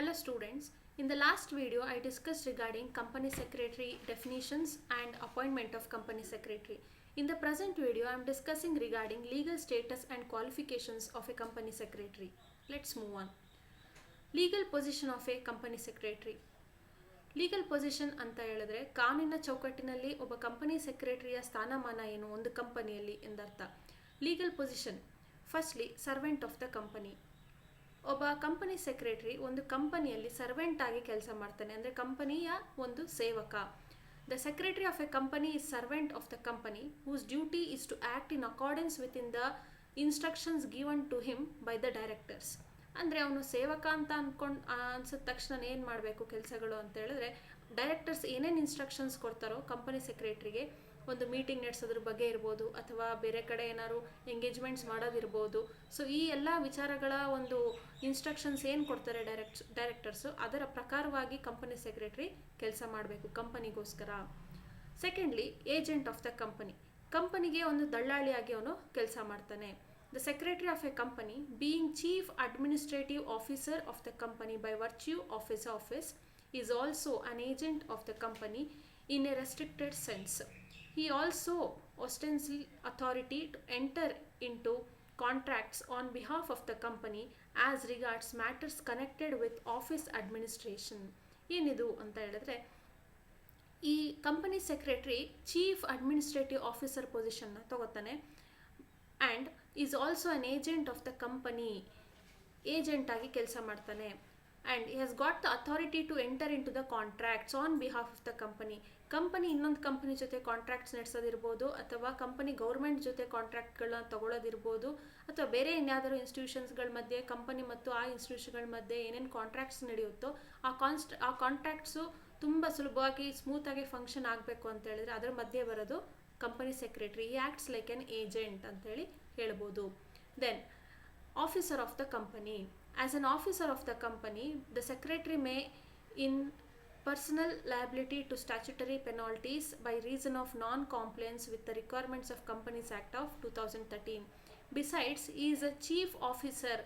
Hello students, in the last video I discussed regarding company secretary definitions and appointment of company secretary. In the present video I am discussing regarding legal status and qualifications of a company secretary. Let's move on. Legal position of a company secretary. Legal position ಅಂತ ಹೇಳಿದ್ರೆ ಕಾನೂನಿನ ಚೌಕಟ್ಟಿನಲ್ಲಿ ಒಬ್ಬ company ಸೆಕ್ರೆಟರಿಯ ಸ್ಥಾನಮಾನ ಏನು ಒಂದು ಕಂಪನಿಯಲ್ಲಿ ಎಂದರ್ಥ. Legal position firstly servant of the company. ಒಬ್ಬ ಕಂಪನಿ ಸೆಕ್ರೆಟರಿ ಒಂದು ಕಂಪನಿಯಲ್ಲಿ ಸರ್ವೆಂಟ್ ಆಗಿ ಕೆಲಸ ಮಾಡ್ತಾನೆ, ಅಂದರೆ ಕಂಪನಿಯ ಒಂದು ಸೇವಕ. The secretary of a company is servant of the company whose duty is to act in accordance with in the instructions given to him by the directors. ಅಂದರೆ ಅವನು ಸೇವಕ ಅಂತ ಅನ್ಸಿದ ತಕ್ಷಣ ಏನು ಮಾಡಬೇಕು ಕೆಲಸಗಳು ಅಂತ ಹೇಳಿದ್ರೆ, ಡೈರೆಕ್ಟರ್ಸ್ ಏನೇನು ಇನ್ಸ್ಟ್ರಕ್ಷನ್ಸ್ ಕೊಡ್ತಾರೋ ಕಂಪನಿ ಸೆಕ್ರೆಟ್ರಿಗೆ, ಒಂದು ಮೀಟಿಂಗ್ ನಡೆಸೋದ್ರ ಬಗ್ಗೆ ಇರ್ಬೋದು ಅಥವಾ ಬೇರೆ ಕಡೆ ಏನಾದ್ರು ಎಂಗೇಜ್ಮೆಂಟ್ಸ್ ಮಾಡೋದಿರ್ಬೋದು. ಸೊ ಈ ಎಲ್ಲ ವಿಚಾರಗಳ ಒಂದು ಇನ್ಸ್ಟ್ರಕ್ಷನ್ಸ್ ಏನು ಕೊಡ್ತಾರೆ ಡೈರೆಕ್ಟರ್ಸು, ಅದರ ಪ್ರಕಾರವಾಗಿ ಕಂಪನಿ ಸೆಕ್ರೆಟರಿ ಕೆಲಸ ಮಾಡಬೇಕು ಕಂಪನಿಗೋಸ್ಕರ. Secondly, agent of the company. ಕಂಪನಿಗೆ ಒಂದು ದಳ್ಳಾಳಿಯಾಗಿ ಅವನು ಕೆಲಸ ಮಾಡ್ತಾನೆ. The secretary of a company, being chief administrative officer of the company by virtue of his office, is also an agent of the company in a restricted sense. He also ostensibly authority to enter into contracts on behalf of the company as regards matters connected with office administration. ಏನಿದು ಅಂತ ಹೇಳಿದ್ರೆ, ಈ company secretary chief administrative officer ಪೊಸಿಷನ್ನ ತಗೋತಾನೆ and is also an agent of the company. Agent ಆಗಿ ಕೆಲಸ ಮಾಡ್ತಾನೆ. And he has got the authority to enter into the contracts on behalf of the company. Company ಇನ್ನೊಂದು company ಜೊತೆ contracts ನಡೆಸೋದಿರ್ಬೋದು, ಅಥವಾ company government ಜೊತೆ ಕಾಂಟ್ರಾಕ್ಟ್ಗಳನ್ನ ತಗೊಳ್ಳೋದಿರ್ಬೋದು, ಅಥವಾ ಬೇರೆ ಇನ್ಯಾವುದಾದ್ರು ಇನ್ಸ್ಟಿಟ್ಯೂಷನ್ಸ್ಗಳ ಮಧ್ಯೆ ಕಂಪನಿ ಮತ್ತು ಆ ಇನ್ಸ್ಟಿಟ್ಯೂಷನ್ಗಳ ಮಧ್ಯೆ ಏನೇನು ಕಾಂಟ್ರಾಕ್ಟ್ಸ್ ನಡೆಯುತ್ತೋ ಆ ಕಾಂಟ್ರಾಕ್ಟ್ಸು ತುಂಬ ಸುಲಭವಾಗಿ ಸ್ಮೂತಾಗಿ ಫಂಕ್ಷನ್ ಆಗಬೇಕು ಅಂತ ಹೇಳಿದ್ರೆ ಅದರ ಮಧ್ಯೆ ಬರೋದು ಕಂಪನಿ ಸೆಕ್ರೆಟರಿ. ಈ ಆ್ಯಕ್ಟ್ಸ್ ಲೈಕ್ ಎನ್ ಏಜೆಂಟ್ ಅಂತೇಳಿ ಹೇಳ್ಬೋದು. Then officer of the company. As an officer of the company, the secretary may in personal liability to statutory penalties by reason of non-compliance with the requirements of Companies Act of 2013. Besides, he is a chief officer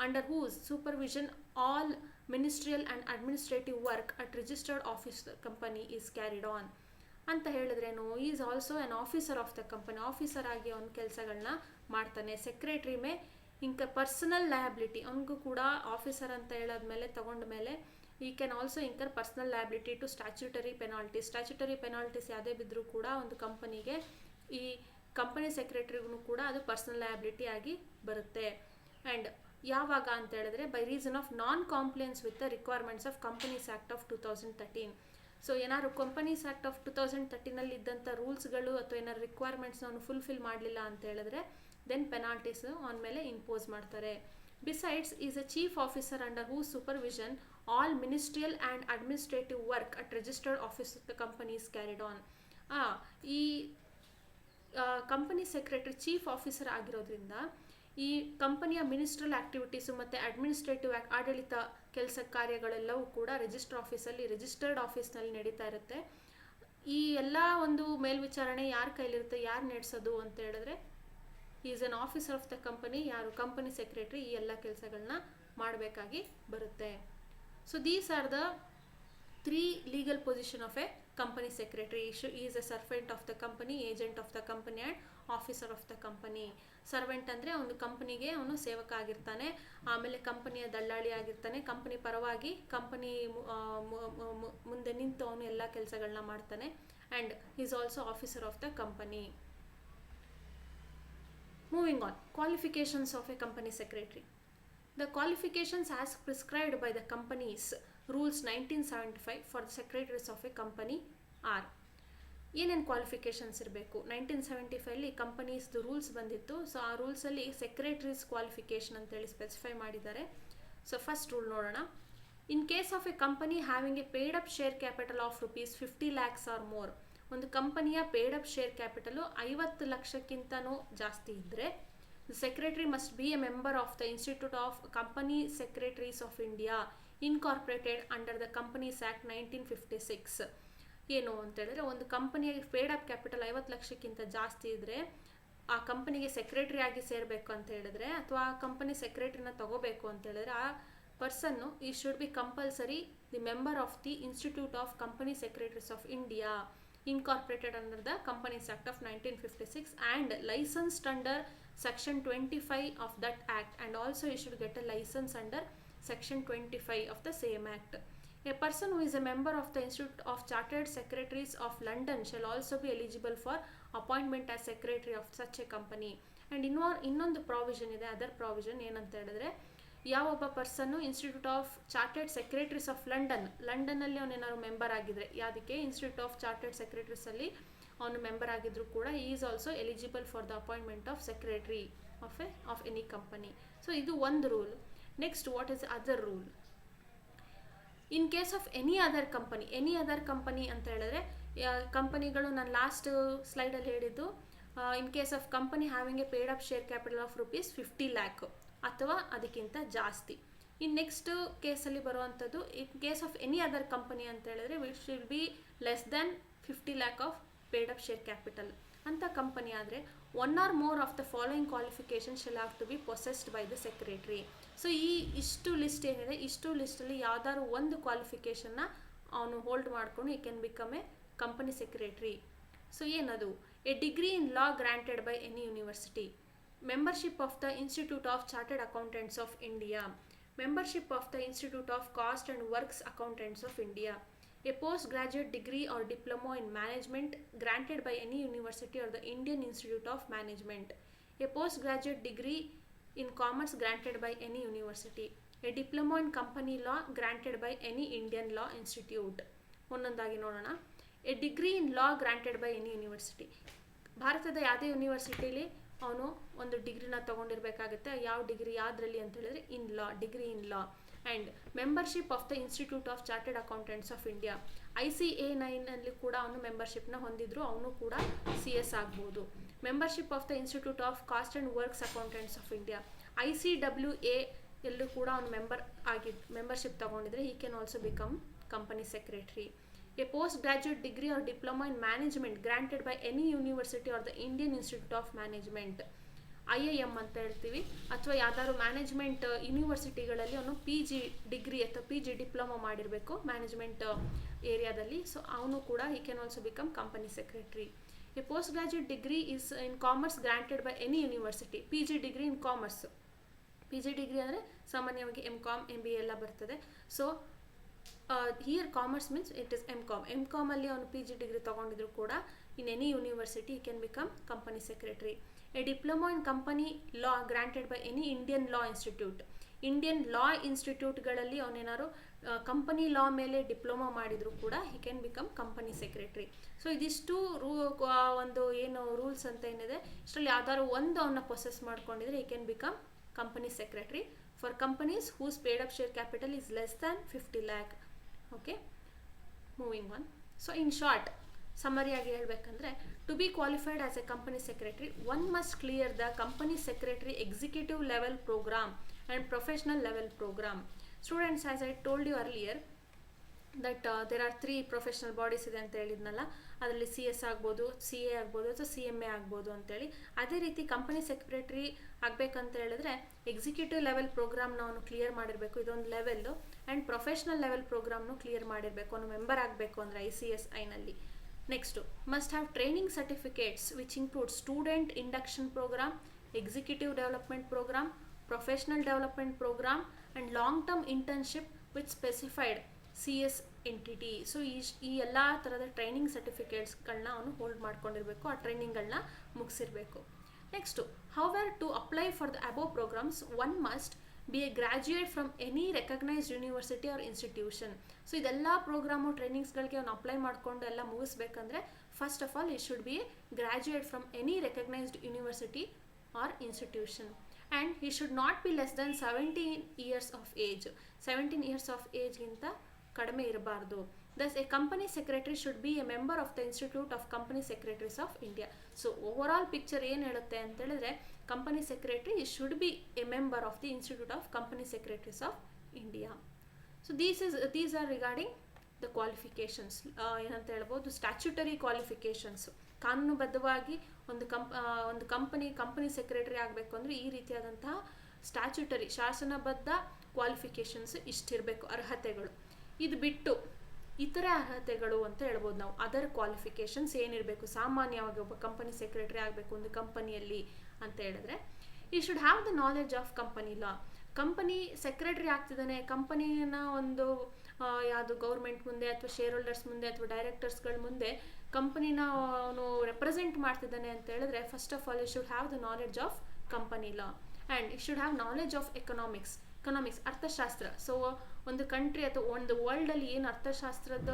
under whose supervision all ministerial and administrative work at registered office company is carried on. ಅಂತ ಹೇಳಿದ್ರೇನು, is also an officer of the company. Officer ಆಗಿ ಅವನ ಕೆಲಸಗಳನ್ನ ಮಾಡ್ತಾನೆ. Secretary may incur personal liability, ಅವನಿಗೂ ಕೂಡ officer ಅಂತ ಹೇಳಾದ್ಮೇಲೆ ತಗೊಂಡ ಮೇಲೆ he can also incur personal liability to statutory penalties. Statutory penalties ಯಾವುದೇ ಬಿದ್ದರೂ ಕೂಡ ಒಂದು ಕಂಪನಿಗೆ, ಈ ಕಂಪನಿ ಸೆಕ್ರೆಟ್ರಿಗೂ ಕೂಡ ಅದು ಪರ್ಸನಲ್ ಲಯಬಿಲಿಟಿ ಆಗಿ ಬರುತ್ತೆ. ಆ್ಯಂಡ್ ಯಾವಾಗ ಅಂತ ಹೇಳಿದ್ರೆ, by reason of non compliance with the requirements of companies act of 2013. So ಏನಾದ್ರು ಕಂಪನೀಸ್ ಆ್ಯಕ್ಟ್ ಆಫ್ 2013 ಇದ್ದಂಥ ರೂಲ್ಸ್ಗಳು ಅಥವಾ ಏನಾದ್ರು ರಿಕ್ವೈರ್ಮೆಂಟ್ಸ್ನ ಅವನು ಫುಲ್ಫಿಲ್ ಮಾಡಲಿಲ್ಲ ಅಂತ ಹೇಳಿದ್ರೆ ದೆನ್ ಪೆನಾಲ್ಟೀಸ್ ಅವನ ಮೇಲೆ ಇಂಪೋಸ್ ಮಾಡ್ತಾರೆ. Besides is a chief officer under whose supervision all ministerial and administrative work at registered office of the companies carried on. ಈ ಕಂಪನಿ ಸೆಕ್ರೆಟರಿ ಚೀಫ್ ಆಫೀಸರ್ ಆಗಿರೋದ್ರಿಂದ ಈ ಕಂಪನಿಯ ಮಿನಿಸ್ಟ್ರಲ್ ಆ್ಯಕ್ಟಿವಿಟೀಸು ಮತ್ತು ಅಡ್ಮಿನಿಸ್ಟ್ರೇಟಿವ್ ಆಡಳಿತ ಕೆಲಸ ಕಾರ್ಯಗಳೆಲ್ಲವೂ ಕೂಡ ರಿಜಿಸ್ಟರ್ಡ್ ಆಫೀಸ್ನಲ್ಲಿ ನಡೀತಾ ಇರುತ್ತೆ. ಈ ಎಲ್ಲ ಒಂದು ಮೇಲ್ವಿಚಾರಣೆ ಯಾರ ಕೈಲಿರುತ್ತೆ, ಯಾರು ನಡೆಸೋದು ಅಂತ ಹೇಳಿದ್ರೆ is an officer of the company. ಯಾರು ಕಂಪನಿ ಸೆಕ್ರೆಟರಿ ಈ ಎಲ್ಲ ಕೆಲಸಗಳನ್ನ ಮಾಡಬೇಕಾಗಿ ಬರುತ್ತೆ. So these are the 3 legal position of a company secretary. Is a servant of the company, agent of the company and officer of the company. Servant ಅಂದರೆ ಒಂದು ಕಂಪನಿಗೆ ಅವನು ಸೇವಕ ಆಗಿರ್ತಾನೆ, ಆಮೇಲೆ ಕಂಪನಿಯ ದಳ್ಳಾಳಿ ಆಗಿರ್ತಾನೆ, ಕಂಪನಿ ಪರವಾಗಿ ಕಂಪನಿ ಮುಂದೆ ನಿಂತು ಅವನು ಎಲ್ಲ ಕೆಲಸಗಳನ್ನ ಮಾಡ್ತಾನೆ. And is also officer of the company. Moving on, qualifications of a company secretary. The qualifications as prescribed by the company's rules 1975 for the secretaries of a company are. ಏನೇನು qualifications ಇರಬೇಕು? 1975 ಕಂಪನೀಸ್ದು rules ಬಂದಿತ್ತು. So ಆ ರೂಲ್ಸಲ್ಲಿ secretaries qualification ಅಂತೇಳಿ specify ಮಾಡಿದ್ದಾರೆ. So first rule ನೋಡೋಣ. In case of a company having a paid up share capital of ₹50 lakhs or more, ಒಂದು ಕಂಪನಿಯ ಪೇಡ್ ಅಪ್ ಶೇರ್ ಕ್ಯಾಪಿಟಲು 50 ಲಕ್ಷಕ್ಕಿಂತನೂ ಜಾಸ್ತಿ ಇದ್ದರೆ, the secretary must be a member of the Institute of Company Secretaries of India incorporated under the Companies Act 1956. ಏನು ಅಂತ ಹೇಳಿದ್ರೆ, ಒಂದು ಕಂಪನಿಯ ಪೇಡ್ ಅಪ್ ಕ್ಯಾಪಿಟಲ್ 50 ಲಕ್ಷಕ್ಕಿಂತ ಜಾಸ್ತಿ ಇದ್ದರೆ ಆ ಕಂಪನಿಗೆ ಸೆಕ್ರೆಟರಿ ಆಗಿ ಸೇರಬೇಕು ಅಂತ ಹೇಳಿದ್ರೆ, ಅಥವಾ ಆ ಕಂಪನಿ ಸೆಕ್ರೆಟರಿನ ತಗೋಬೇಕು ಅಂತ ಹೇಳಿದ್ರೆ ಆ person he should be compulsory the member of the Institute of Company Secretaries of India incorporated under the Companies Act of 1956 and licensed under section 25 of that act, and also he should get a license under section 25 of the same act. A person who is a member of the Institute of Chartered Secretaries of London shall also be eligible for appointment as secretary of such a company. and ಇನ್ನೊಂದು provision ಇದೆ, other provision ಏನಂತ ಹೇಳಿದ್ರೆ, ಯಾವೊಬ್ಬ person institute of chartered secretaries of ಲಂಡನ್ನಲ್ಲಿ ಅವನೇನಾದ್ರು member ಆಗಿದ್ರೆ, ಯಾವುದಕ್ಕೆ institute of chartered ಸೆಕ್ರೆಟರೀಸಲ್ಲಿ ಅವನು ಮೆಂಬರ್ ಆಗಿದ್ರು ಕೂಡ is also eligible for the appointment of secretary of any company. So ಇದು ಒಂದು rule. Next, what is other rule? In case of any other company ಅಂತ ಹೇಳಿದ್ರೆ, ಕಂಪನಿಗಳು ನಾನು ಲಾಸ್ಟ್ ಸ್ಲೈಡಲ್ಲಿ ಹೇಳಿದ್ದು, ಇನ್ case of company having a paid up share capital of ₹50 lakh ಅಥವಾ ಅದಕ್ಕಿಂತ ಜಾಸ್ತಿ. ಇನ್ನು ನೆಕ್ಸ್ಟ್ ಕೇಸಲ್ಲಿ ಬರುವಂಥದ್ದು, ಇನ್ case of any other company ಅಂತ ಹೇಳಿದ್ರೆ which will be less than 50 lakh of paid up share capital ಅಂತ ಕಂಪನಿ ಆದರೆ 1 or more of the following qualification shall have to be possessed by the secretary. So ಇಷ್ಟು list ಏನಿದೆ, ಇಷ್ಟು ಲಿಸ್ಟಲ್ಲಿ ಯಾವ್ದಾದ್ರು ಒಂದು ಕ್ವಾಲಿಫಿಕೇಷನ್ನ ಅವನು ಹೋಲ್ಡ್ ಮಾಡಿಕೊಂಡು he can become a company secretary. So ಏನದು? A degree in law granted by any university, membership of the Institute of Chartered Accountants of India, membership of the Institute of Cost and Works Accountants of India, a postgraduate degree or diploma in management granted by any university or the Indian Institute of Management, a postgraduate degree in commerce granted by any university, a diploma in company law granted by any Indian law institute. ಒಂದೊಂದಾಗಿ ನೋಡೋಣ. A degree in law granted by any university, ಭಾರತದ ಯಾವುದೇ ಯೂನಿವರ್ಸಿಟಿಲಿ ಅವನು ಒಂದು ಡಿಗ್ರಿನ ತೊಗೊಂಡಿರಬೇಕಾಗುತ್ತೆ. ಯಾವ degree ಯಾವುದರಲ್ಲಿ ಅಂತ ಹೇಳಿದ್ರೆ degree in law. And membership of the institute of chartered accountants of India, ICA9 ಕೂಡ ಅವನು ಮೆಂಬರ್ಶಿಪ್ನ ಹೊಂದಿದ್ರು, ಅವನು ಕೂಡ CS ಆಗ್ಬೋದು. Membership of the institute of cost and works accountants of India, ICWA ಎಲ್ಲೂ ಕೂಡ ಅವನು membership ತಗೊಂಡಿದ್ರೆ he can also become company secretary. A postgraduate degree or diploma in management granted by any university or the Indian Institute of Management, IIM ಅಂತ ಹೇಳ್ತೀವಿ, ಅಥವಾ ಯಾವ್ದಾದ್ರು management ಯೂನಿವರ್ಸಿಟಿಗಳಲ್ಲಿ ಅವನು PG degree ಅಥವಾ PG diploma ಮಾಡಿರಬೇಕು ಮ್ಯಾನೇಜ್ಮೆಂಟ್ ಏರಿಯಾದಲ್ಲಿ. So ಅವನು ಕೂಡ he can also become company secretary. A postgraduate degree is in commerce granted by any university, PG degree in commerce. PG degree ಅಂದರೆ ಸಾಮಾನ್ಯವಾಗಿ MCom MBA ಎಲ್ಲ ಬರ್ತದೆ. So here commerce means it is MCom ಅಲ್ಲಿ ಅವನು PG degree ತೊಗೊಂಡಿದ್ರು ಕೂಡ in any university he can become company secretary. A diploma in company law granted by any Indian law institute, Indian law ಇನ್ಸ್ಟಿಟ್ಯೂಟ್ಗಳಲ್ಲಿ ಅವನೇನಾದ್ರು company law ಮೇಲೆ diploma ಮಾಡಿದ್ರು ಕೂಡ he can become company secretary. So ಇದಿಷ್ಟು ಒಂದು ಏನು rules ಅಂತ ಏನಿದೆ, ಇಷ್ಟರಲ್ಲಿ ಯಾವ್ದಾದ್ರು ಒಂದು ಅವನ್ನ ಪೊಸೆಸ್ ಮಾಡ್ಕೊಂಡಿದ್ರೆ he can become company secretary for companies whose paid up share capital is less than 50 lakh. Okay, moving on. So in short, summary ಆಗಿ ಹೇಳಬೇಕಂದ್ರೆ, to be qualified as a company secretary one must clear the company secretary executive level program and professional level program. Students, as I told you earlier that there are 3 professional bodies ಇದೆ ಅಂತ ಹೇಳಿದ್ನಲ್ಲ, ಅದರಲ್ಲಿ CS ಆಗ್ಬೋದು, CA ಆಗ್ಬೋದು ಅಥವಾ CMA ಆಗ್ಬೋದು ಅಂತೇಳಿ. ಅದೇ ರೀತಿ ಕಂಪನಿ ಸೆಕ್ರೆಟರಿ ಆಗಬೇಕಂತ ಹೇಳಿದ್ರೆ ಎಕ್ಸಿಕ್ಯೂಟಿವ್ ಲೆವೆಲ್ ಪ್ರೋಗ್ರಾಮ್ನ ಅವನು ಕ್ಲಿಯರ್ ಮಾಡಿರಬೇಕು, ಇದೊಂದು ಲೆವೆಲ್ಲು. ಆ್ಯಂಡ್ ಪ್ರೊಫೆಷ್ನಲ್ ಲೆವೆಲ್ ಪ್ರೋಗ್ರಾಮ್ನು ಕ್ಲಿಯರ್ ಮಾಡಿರಬೇಕು ಅವನು ಮೆಂಬರ್ ಆಗಬೇಕು ಅಂದರೆ ICSI-ನಲ್ಲಿ. Next must have training certificates which include student induction program, executive development program, professional development program and long term internship with specified CS entity. So ಈ ಎಲ್ಲ ಥರದ training ಸರ್ಟಿಫಿಕೇಟ್ಸ್ಗಳನ್ನ ಅವನು ಹೋಲ್ಡ್ ಮಾಡ್ಕೊಂಡಿರಬೇಕು, ಆ ಟ್ರೈನಿಂಗ್ಗಳನ್ನ ಮುಗಿಸಿರಬೇಕು. Next, however to apply for the above programs one must be a graduate from any recognised university or institution. So ಇದೆಲ್ಲ ಪ್ರೋಗ್ರಾಮು ಟ್ರೈನಿಂಗ್ಸ್ಗಳಿಗೆ ಅವನು ಅಪ್ಲೈ ಮಾಡಿಕೊಂಡು ಎಲ್ಲ ಮುಗಿಸ್ಬೇಕಂದ್ರೆ ಫಸ್ಟ್ ಆಫ್ ಆಲ್ ಈ should be a graduate from any recognised university or institution. And he should not be less than 17 years of age. 17 years of ಏಜ್ಗಿಂತ ಕಡಿಮೆ ಇರಬಾರ್ದು. Thus, a company secretary should be a member of the Institute of Company Secretaries of India. So, overall picture ಏನು ಹೇಳುತ್ತೆ ಅಂತ ಹೇಳಿದ್ರೆ, company secretary should be a member of the Institute of Company Secretaries of India. So, these are regarding the qualifications. ಏನಂತ ಹೇಳ್ಬೋದು, statutory qualifications. ಕಾನೂನುಬದ್ಧವಾಗಿ ಒಂದು company secretary ಆಗಬೇಕು ಅಂದರೆ ಈ ರೀತಿಯಾದಂತಹ ಸ್ಟ್ಯಾಚ್ಯುಟರಿ ಶಾಸನಬದ್ಧ ಕ್ವಾಲಿಫಿಕೇಷನ್ಸ್ ಇಷ್ಟಿರಬೇಕು, ಅರ್ಹತೆಗಳು. ಇದು ಬಿಟ್ಟು ಇತರೆ ಅರ್ಹತೆಗಳು ಅಂತ ಹೇಳ್ಬೋದು ನಾವು. ಅದರ್ ಕ್ವಾಲಿಫಿಕೇಷನ್ಸ್ ಏನಿರಬೇಕು, ಸಾಮಾನ್ಯವಾಗಿ ಒಬ್ಬ ಕಂಪನಿ ಸೆಕ್ರೆಟರಿ ಆಗಬೇಕು ಒಂದು ಕಂಪನಿಯಲ್ಲಿ ಅಂತ ಹೇಳಿದ್ರೆ, he should have the knowledge of company law. Company secretary ಆಗ್ತಿದ್ದಾನೆ, ಕಂಪನಿನ ಒಂದು ಯಾವುದು ಗೌರ್ಮೆಂಟ್ ಮುಂದೆ ಅಥವಾ ಶೇರ್ ಹೋಲ್ಡರ್ಸ್ ಮುಂದೆ ಅಥವಾ ಡೈರೆಕ್ಟರ್ಸ್ಗಳ ಮುಂದೆ ಕಂಪನಿನ ಅವನು ರೆಪ್ರೆಸೆಂಟ್ ಮಾಡ್ತಿದ್ದಾನೆ ಅಂತ ಹೇಳಿದ್ರೆ, first of all you should have the knowledge of company law and you should have knowledge of economics ಅರ್ಥಶಾಸ್ತ್ರ. ಸೊ ಒಂದು ಕಂಟ್ರಿ ಅಥವಾ ಒಂದು ವರ್ಲ್ಡಲ್ಲಿ ಏನು ಅರ್ಥಶಾಸ್ತ್ರದ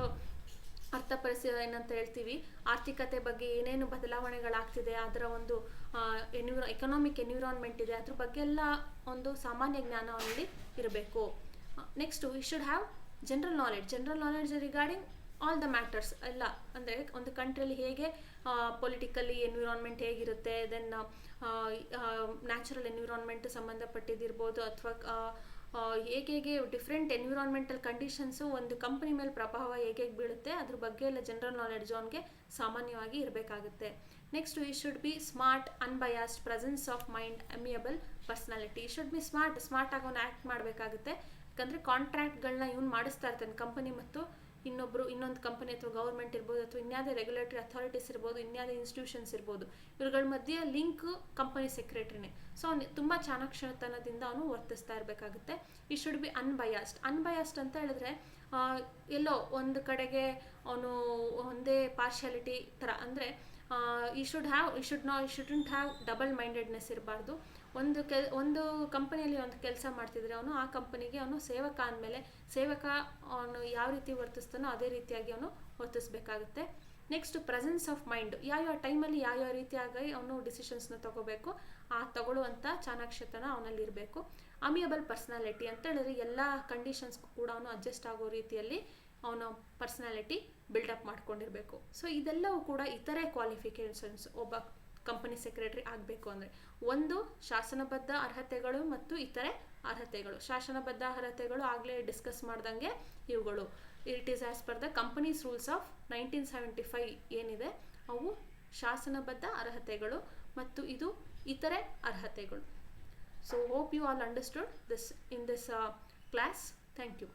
ಅರ್ಥಪರಿಸ್ಥಿತಿ ಏನಂತ ಹೇಳ್ತೀವಿ, ಆರ್ಥಿಕತೆ ಬಗ್ಗೆ ಏನೇನು ಬದಲಾವಣೆಗಳಾಗ್ತಿದೆ, ಅದರ ಒಂದು ಎಕನಾಮಿಕ್ ಎನ್ವಿರಾನ್ಮೆಂಟ್ ಇದೆ, ಅದ್ರ ಬಗ್ಗೆ ಎಲ್ಲ ಒಂದು ಸಾಮಾನ್ಯ ಜ್ಞಾನ ಅವನಲ್ಲಿ ಇರಬೇಕು. Next we should have general knowledge regarding all the matters ಎಲ್ಲ. ಅಂದರೆ ಒಂದು ಕಂಟ್ರಿಯಲ್ಲಿ ಹೇಗೆ ಪೊಲಿಟಿಕಲಿ ಎನ್ವಿರಾನ್ಮೆಂಟ್ ಹೇಗಿರುತ್ತೆ, ದೆನ್ ನ್ಯಾಚುರಲ್ ಎನ್ವಿರಾನ್ಮೆಂಟ್ ಸಂಬಂಧಪಟ್ಟಿದ್ದಿರ್ಬೋದು, ಅಥವಾ ಹೇಗೆ ಡಿಫ್ರೆಂಟ್ ಎನ್ವಿರಾನ್ಮೆಂಟಲ್ ಕಂಡೀಷನ್ಸು ಒಂದು ಕಂಪನಿ ಮೇಲೆ ಪ್ರಭಾವ ಹೇಗೆ ಬೀಳುತ್ತೆ, ಅದ್ರ ಬಗ್ಗೆ ಎಲ್ಲ ಜನರಲ್ ನಾಲೆಡ್ಜ್ ಅವನಿಗೆ ಸಾಮಾನ್ಯವಾಗಿ ಇರಬೇಕಾಗುತ್ತೆ. Next he should be smart, unbiased, presence of mind, amiable personality. He should be smart ಆಗಿ ಅವನು ಆ್ಯಕ್ಟ್ ಮಾಡಬೇಕಾಗುತ್ತೆ. ಯಾಕಂದರೆ ಕಾಂಟ್ರಾಕ್ಟ್ಗಳನ್ನ ಇವನು ಮಾಡಿಸ್ತಾ ಇರ್ತಾನೆ ಕಂಪನಿ ಮತ್ತು ಇನ್ನೊಂದು ಕಂಪನಿ ಅಥವಾ ಗೌರ್ಮೆಂಟ್ ಇರ್ಬೋದು, ಅಥವಾ ಇನ್ಯಾವುದೇ ರೆಗ್ಯುಲೇಟರಿ ಅಥಾರಿಟೀಸ್ ಇರ್ಬೋದು, ಇನ್ಯಾವುದೇ ಇನ್ಸ್ಟಿಟ್ಯೂಷನ್ಸ್ ಇರ್ಬೋದು, ಇವುಗಳ ಮಧ್ಯೆ ಲಿಂಕ್ ಕಂಪನಿ ಸೆಕ್ರೆಟರಿನೇ. ಸೊ ಅವನು ತುಂಬ ಚಾಣಾಕ್ಷತನದಿಂದ ಅವನು ವರ್ತಿಸ್ತಾ ಇರಬೇಕಾಗುತ್ತೆ. ಈ ಶುಡ್ ಬಿ ಅನ್ಬಯಾಸ್ಡ್ ಅಂತ ಹೇಳಿದ್ರೆ ಎಲ್ಲೋ ಒಂದು ಕಡೆಗೆ ಅವನು ಒಂದೇ ಪಾರ್ಶಿಯಾಲಿಟಿ ಥರ, ಅಂದರೆ ಈ ಶುಡ್ಂಟ್ ಹ್ಯಾವ್ ಡಬಲ್ ಮೈಂಡೆಡ್ನೆಸ್ ಇರಬಾರ್ದು. ಒಂದು ಕಂಪನಿಯಲ್ಲಿ ಒಂದು ಕೆಲಸ ಮಾಡ್ತಿದ್ರೆ ಅವನು ಆ ಕಂಪನಿಗೆ ಅವನು ಸೇವಕ ಅಂದಮೇಲೆ ಅವನು ಯಾವ ರೀತಿ ವರ್ತಿಸ್ತಾನೋ ಅದೇ ರೀತಿಯಾಗಿ ಅವನು ವರ್ತಿಸ್ಬೇಕಾಗುತ್ತೆ. ನೆಕ್ಸ್ಟ್ ಪ್ರೆಸೆನ್ಸ್ ಆಫ್ ಮೈಂಡ್, ಯಾವ ಟೈಮಲ್ಲಿ ಯಾವ ರೀತಿಯಾಗಿ ಅವನು ಡಿಸಿಷನ್ಸ್ನ ತಗೋಬೇಕು, ಆ ತಗೊಳ್ಳುವಂಥ ಚಾಣಾಕ್ಷತನ ಅವನಲ್ಲಿ ಇರಬೇಕು. ಅಮಿಯಬಲ್ ಪರ್ಸನಾಲಿಟಿ ಅಂತ ಹೇಳಿದ್ರೆ ಎಲ್ಲ ಕಂಡೀಷನ್ಸ್ಗೂ ಕೂಡ ಅವನು ಅಡ್ಜಸ್ಟ್ ಆಗೋ ರೀತಿಯಲ್ಲಿ ಅವನ ಪರ್ಸನಾಲಿಟಿ ಬಿಲ್ಡಪ್ ಮಾಡ್ಕೊಂಡಿರಬೇಕು. ಸೊ ಇದೆಲ್ಲವೂ ಕೂಡ ಇತರೆ ಕ್ವಾಲಿಫಿಕೇಷನ್ಸ್ ಒಬ್ಬ ಕಂಪನಿ ಸೆಕ್ರೆಟರಿ ಆಗಬೇಕು ಅಂದರೆ. ಒಂದು ಶಾಸನಬದ್ಧ ಅರ್ಹತೆಗಳು ಮತ್ತು ಇತರೆ ಅರ್ಹತೆಗಳು. ಶಾಸನಬದ್ಧ ಅರ್ಹತೆಗಳು ಆಗಲೇ ಡಿಸ್ಕಸ್ ಮಾಡ್ದಂಗೆ ಇವುಗಳು, it is as per the companies rules of 1975 ಏನಿದೆ ಅವು ಶಾಸನಬದ್ಧ ಅರ್ಹತೆಗಳು, ಮತ್ತು ಇದು ಇತರೆ ಅರ್ಹತೆಗಳು. So hope you all understood this in this class. Thank you.